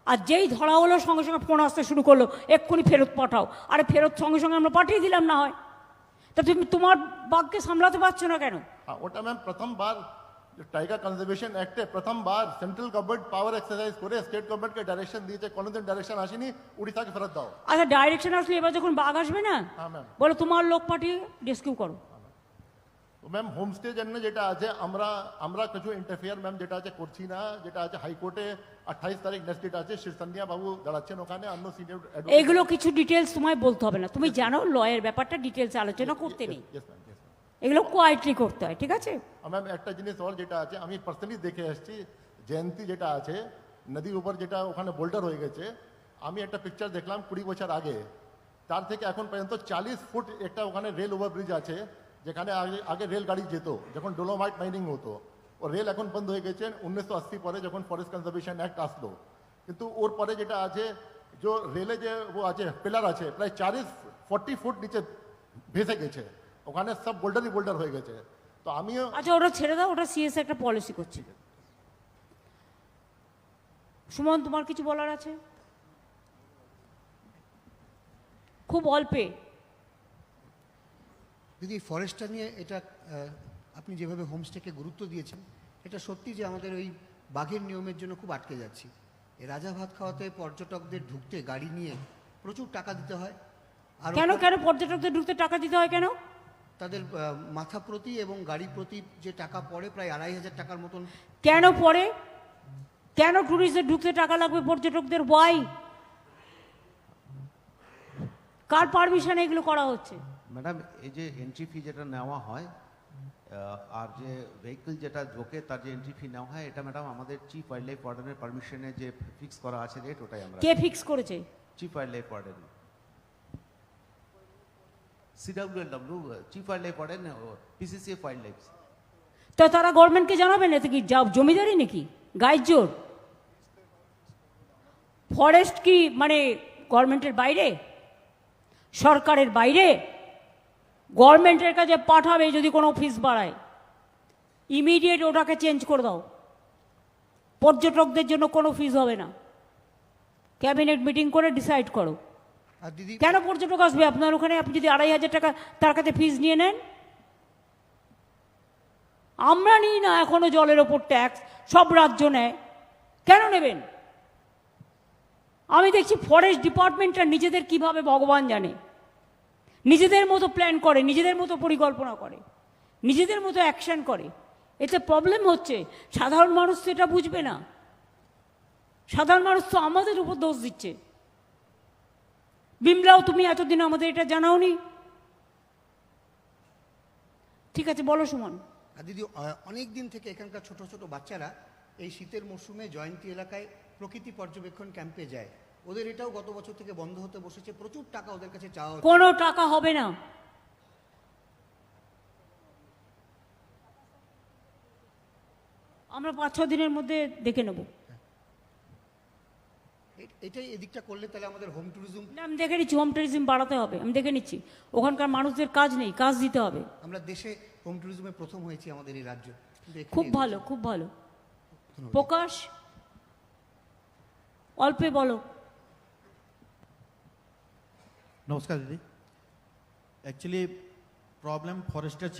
আর যেই ধরা হলো সঙ্গে সঙ্গে ফোন আসতে শুরু করলো, এক্ষুনি ফেরত পাঠাও। আরে ফেরত সঙ্গে সঙ্গে আমরা পাঠিয়ে দিলাম না হয়, তা তুমি তোমার বাঘকে সামলাতে পারছো না কেন? ওটা ম্যাম প্রথমবার টাইগার কনজারভেশন অ্যাক্টে প্রথমবার সেন্ট্রাল গভর্নমেন্ট পাওয়ার এক্সারসাইজ করে স্টেট গভর্নমেন্টকে ডাইরেকশন দিয়েছে, কোনোদিন ডাইরেকশন আসেনি উড়িষ্যাকে ফেরত দাও। আচ্ছা ডাইরেকশন আসলে এবার যখন বাঘ আসবে না, হ্যাঁ ম্যাম, বলো তোমার লোক পাঠিয়ে রেস্কিউ করো। ম্যাম হোমস্টে জন্য যেটা আছে আমরা আমরা কিছু ইন্টারফেয়ার ম্যাম যেটা আছে করছি না, যেটা আছে হাইকোর্টে 28 তারিখ নেক্সট ডেট আছে, শীর্ষন্দিয়া বাবু দাঁড়াচ্ছেন ওখানে, অন্য সিনিয়র এগুলো কিছু ডিটেলস তোমায় বলতে হবে না, তুমি জানো লয়ের ব্যাপারটা ডিটেলস আলোচনা করতে নেই, এগুলো কোয়াইটলি করতে হয়, ঠিক আছে? ম্যাম একটা জিনিস ওর যেটা আছে আমি পার্সোনালি দেখে আসছি, জয়ন্তী যেটা আছে নদীর উপর যেটা ওখানে বোল্ডার হয়ে গেছে, আমি একটা পিকচার দেখলাম 20 বছর আগে, তার থেকে এখন পর্যন্ত 40 ফুট একটা ওখানে রেল ওভারব্রিজ আছে, যেখানে আগে রেলগাড়ি যেত যখন ডোলোমাইট মাইনিং হতো। ও রেল এখন বন্ধ হয়ে গেছে 1980 পরে যখন ফরেস্ট কনজারভেশন অ্যাক্ট আসলো। কিন্তু ওর পরে যেটা আছে যে রেলে যে ও আছে পিলার আছে প্রায় 40 ফুট নিচে ভেসে গেছে, ওখানে সব বোল্ডারই বোল্ডার হয়ে গেছে। তো আমিও আচ্ছা ওটা ছেড়ে দাও, ওটা সিএস একটা পলিসি করছে। সুমন তোমার কিছু বলার আছে? খুব অল্পে। দিদি ফরেস্টটা নিয়ে এটা আপনি যেভাবে হোমস্টেকে গুরুত্ব দিয়েছেন, এটা সত্যি যে আমাদের ওই বাঘের নিয়মের জন্য খুব আটকে যাচ্ছি। এই রাজা ভাত খাওয়াতে পর্যটকদের ঢুকতে গাড়ি নিয়ে প্রচুর টাকা দিতে হয়। আর কেন কেন পর্যটকদের ঢুকতে টাকা দিতে হয় কেন? তাদের মাথা প্রতি এবং গাড়ি প্রতি যে টাকা পড়ে প্রায় 2500 টাকার মতন। কেন পড়ে? কেন ট্যুরিস্টদের ঢুকতে টাকা লাগবে পর্যটকদের? ওয়াই? কার পারমিশনে এগুলো করা হচ্ছে? ম্যাডাম এই যে এন্ট্রি ফি যেটা নেওয়া হয় আর যে ভেহিকল যেটা ঢোকে তার যে এন্ট্রি ফি নেওয়া হয়, এটা ম্যাডাম আমাদের চিফ ওয়াইল্ড লাইফ ওয়ার্ডেনের পারমিশনে যে ফিক্স করা আছে রেট, ওটাই আমরা। কে ফিক্স করেছে? Chief wildlife warden, CWLW chief wildlife warden, PCCF wildlife. তো তারা গভর্নমেন্টকে জানাবে না? তো কি জমিদারি নাকি, গায়ের জোর? ফরেস্ট কি মানে গভর্নমেন্টের বাইরে, সরকারের বাইরে? গভর্নমেন্টের কাছে পাঠাবে যদি কোনো ফিস বাড়ায়, ইমিডিয়েট ওটাকে চেঞ্জ করে দাও। পর্যটকদের জন্য কোনো ফিস হবে না, ক্যাবিনেট মিটিং করে ডিসাইড করো। আর দিদি কেন পর্যটক আসবে আপনার ওখানে? আপনি যদি 2500 টাকা তার কাছে ফিস নিয়ে নেন। আমরা নিই না এখনো জলের ওপর ট্যাক্স, সব রাজ্য নেয়, কেন নেবেন? আমি দেখছি ফরেস্ট ডিপার্টমেন্টটা নিজেদের কিভাবে ভগবান জানে, নিজেদের মতো প্ল্যান করে, নিজেদের মতো পরিকল্পনা করে, নিজেদের মতো অ্যাকশন করে। এতে প্রবলেম হচ্ছে। সাধারণ মানুষ তো এটা বুঝবে না, সাধারণ মানুষ তো আমাদের উপর দোষ দিচ্ছে। বিমলাও তুমি এতদিন আমাদের এটা জানাওনি। ঠিক আছে বলো সুমন। আর দিদি অনেক দিন থেকে এখানকার ছোট ছোট বাচ্চারা এই শীতের মরশুমে জয়ন্তী এলাকায় প্রকৃতি পর্যবেক্ষণ ক্যাম্পে যায়। ওদের এটাও গত বছর থেকে বন্ধ হতে বসেছে, প্রচুর টাকা ওদের কাছে চাওয়া হচ্ছে। কোনো টাকা হবে না। আমরা 5-6 দিনের মধ্যে দেখে নেব। এটাই এদিকটা করলে তাহলে আমাদের হোম ট্যুরিজম। আমি দেখে নিচ্ছি, হোম ট্যুরিজম বাড়াতে হবে, আমি দেখে নিচ্ছি। ওখানকার মানুষদের কাজ নেই, কাজ দিতে হবে। আমরা দেশে হোম ট্যুরিজমে প্রথম হয়েছি আমাদের এই রাজ্য। খুব ভালো, খুব ভালো। প্রকাশ অল্পে বলো। নমস্কার দিদি। অ্যাকচুয়ালি প্রবলেম ফরেস্টের